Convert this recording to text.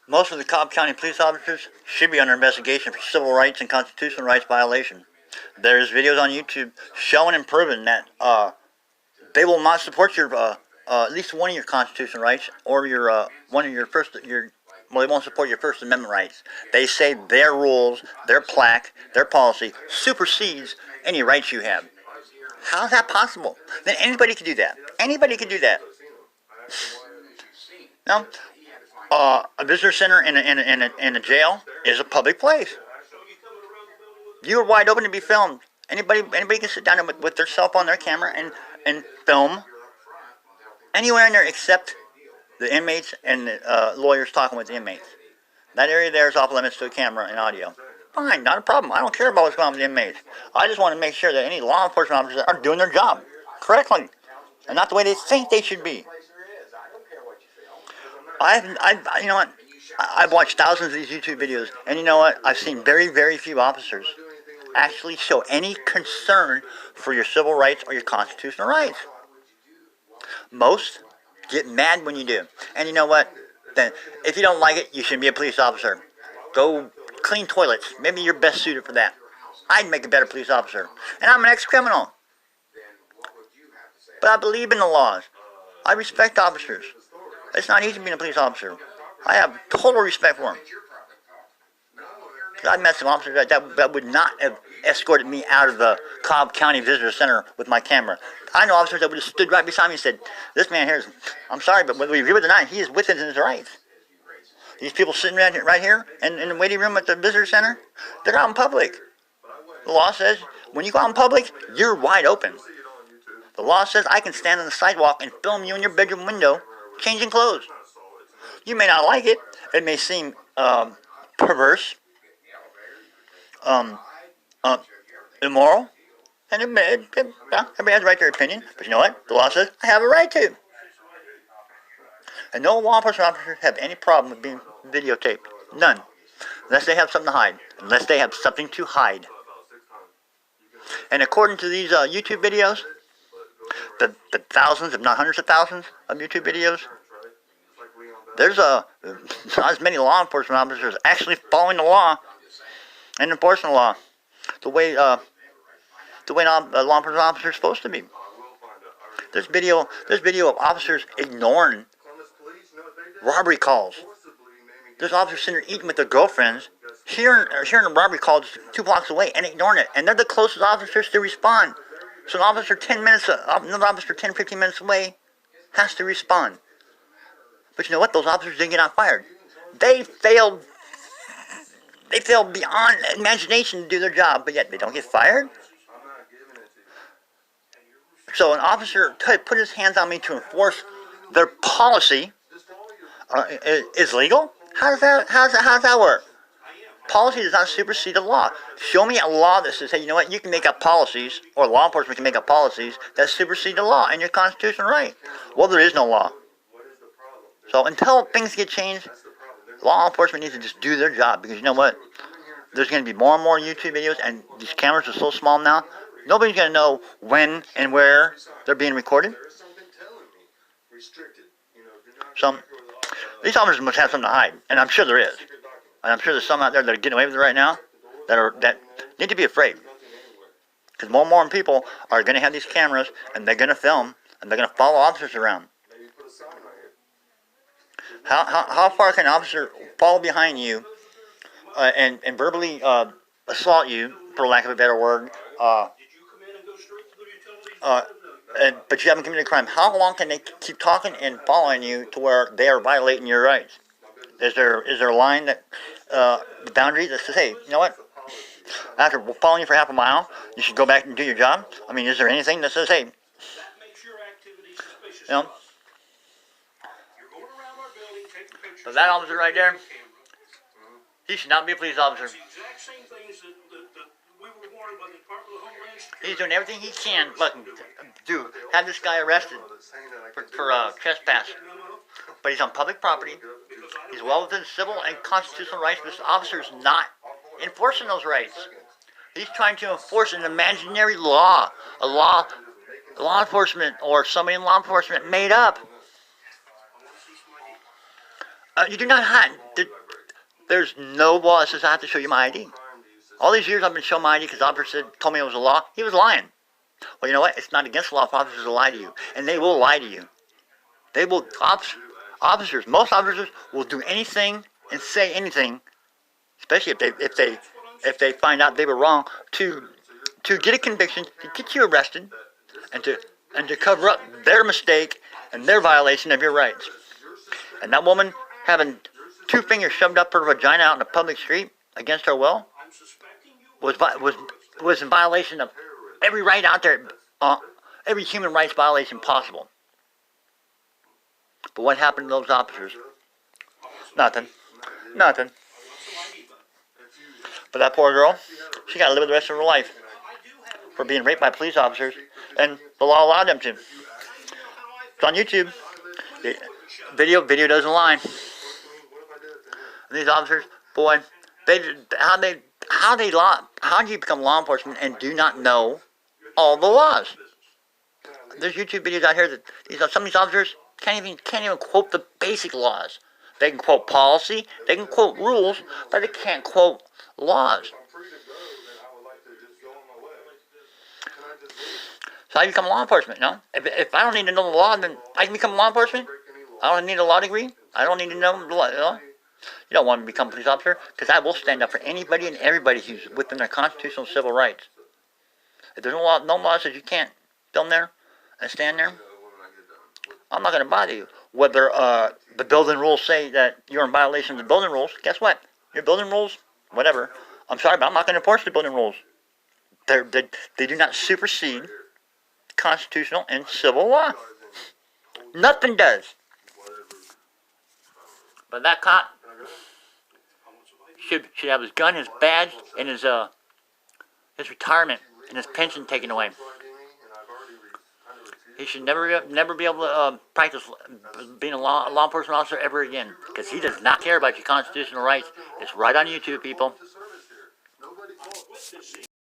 Most of the Cobb County police officers should be under investigation for civil rights and constitutional rights violation. There's videos on YouTube showing and proving that they will not support your at least one of your constitutional rights or your one of your well, they won't support your First Amendment rights. They say their rules, their plaque, their policy supersedes any rights you have. How is that possible? Then anybody could do that. Anybody could do that. Now, a visitor center and a jail is a public place. You are wide open to be filmed. Anybody can sit down with their cell phone, their camera, and film anywhere in there except the inmates and the lawyers talking with the inmates. That area there is off limits to a camera and audio. Fine, not a problem. I don't care about what's going on with the inmates. I just want to make sure that any law enforcement officers are doing their job correctly and not the way they think they should be. You know what? I've watched thousands of these YouTube videos, and you know what? I've seen very, very few officers actually show any concern for your civil rights or your constitutional rights. Most get mad when you do. And you know what? Then, if you don't like it, you shouldn't be a police officer. Go clean toilets. Maybe you're best suited for that. I'd make a better police officer. And I'm an ex-criminal. But I believe in the laws. I respect officers. It's not easy being a police officer. I have total respect for them. I've met some officers that would not have escorted me out of the Cobb County Visitor Center with my camera. I know officers that would have stood right beside me and said, "This man here is, I'm sorry, but whether we agree with it or not, he is within his rights." These people sitting right here in the waiting room at the visitor center, they're out in public. The law says when you go out in public, you're wide open. The law says I can stand on the sidewalk and film you in your bedroom window changing clothes. You may not like it. It may seem perverse, immoral, and everybody has a right to their opinion. But you know what? The law says I have a right to. And no law enforcement officers have any problem with being videotaped. None. Unless they have something to hide. Unless they have something to hide. And according to these YouTube videos, the thousands, if not hundreds of thousands of YouTube videos, there's not as many law enforcement officers actually following the law and enforcing the law the way law enforcement officers are supposed to be. There's video of officers ignoring robbery calls. There's officers sitting there eating with their girlfriends, hearing a robbery call just 2 blocks away and ignoring it, and they're the closest officers to respond. So another officer 10, 15 minutes away has to respond. But you know what? Those officers didn't get out fired. They failed beyond imagination to do their job, but yet they don't get fired. So an officer put his hands on me to enforce their policy is legal? How does that work? Policy does not supersede the law. Show me a law that says, hey, you know what? You can make up policies, or law enforcement can make up policies that supersede the law and your constitutional right. Well, there is no law. So until things get changed, law enforcement needs to just do their job, because you know what? There's going to be more and more YouTube videos, and these cameras are so small now, nobody's going to know when and where they're being recorded. So these officers must have something to hide, and I'm sure there is. And I'm sure there's some out there that are getting away with it right now that need to be afraid. Because more and more people are going to have these cameras, and they're going to film, and they're going to follow officers around. How far can an officer follow behind you and verbally assault you, for lack of a better word, but you haven't committed a crime? How long can they keep talking and following you to where they are violating your rights? Is there a line that the boundary that says, hey, you know what? After following you for half a mile, you should go back and do your job? I mean, is there anything that says, hey, you know? So that officer right there, he should not be a police officer. He's doing everything he can to have this guy arrested for trespass. But he's on public property. He's well within civil and constitutional rights, but this officer is not enforcing those rights. He's trying to enforce an imaginary law, a law enforcement or somebody in law enforcement made up. You do not hide. There's no law that says I have to show you my ID. All these years I've been showing my ID because the officer told me it was a law. He was lying. Well, you know what? It's not against the law for officers to lie to you. And they will lie to you. They will, officers, most officers will do anything and say anything, especially if they find out they were wrong, to get a conviction, to get you arrested, and to cover up their mistake and their violation of your rights. And that woman having 2 fingers shoved up her vagina out in a public street against her will was in violation of every right out there, every human rights violation possible. But what happened to those officers? Nothing. Nothing. But that poor girl, she got to live the rest of her life for being raped by police officers, and the law allowed them to. It's on YouTube. The video doesn't lie. And these officers, boy, how do you become law enforcement and do not know all the laws? There's YouTube videos out here that some of these officers can't even quote the basic laws. They can quote policy, they can quote rules, but they can't quote laws. So how do you become law enforcement? No, if I don't need to know the law, then I can become law enforcement. I don't need a law degree. I don't need to know the law. You don't want to become a police officer, because I will stand up for anybody and everybody who's within their constitutional civil rights. If there's no law says you can't film there and stand there, I'm not going to bother you. Whether the building rules say that you're in violation of the building rules, guess what? Your building rules, whatever. I'm sorry, but I'm not going to enforce the building rules. They do not supersede constitutional and civil law. Nothing does. But that cop should have his gun, his badge, and his retirement and his pension taken away. He should never be able to practice being a law enforcement officer ever again, because he does not care about your constitutional rights. It's right on YouTube, people.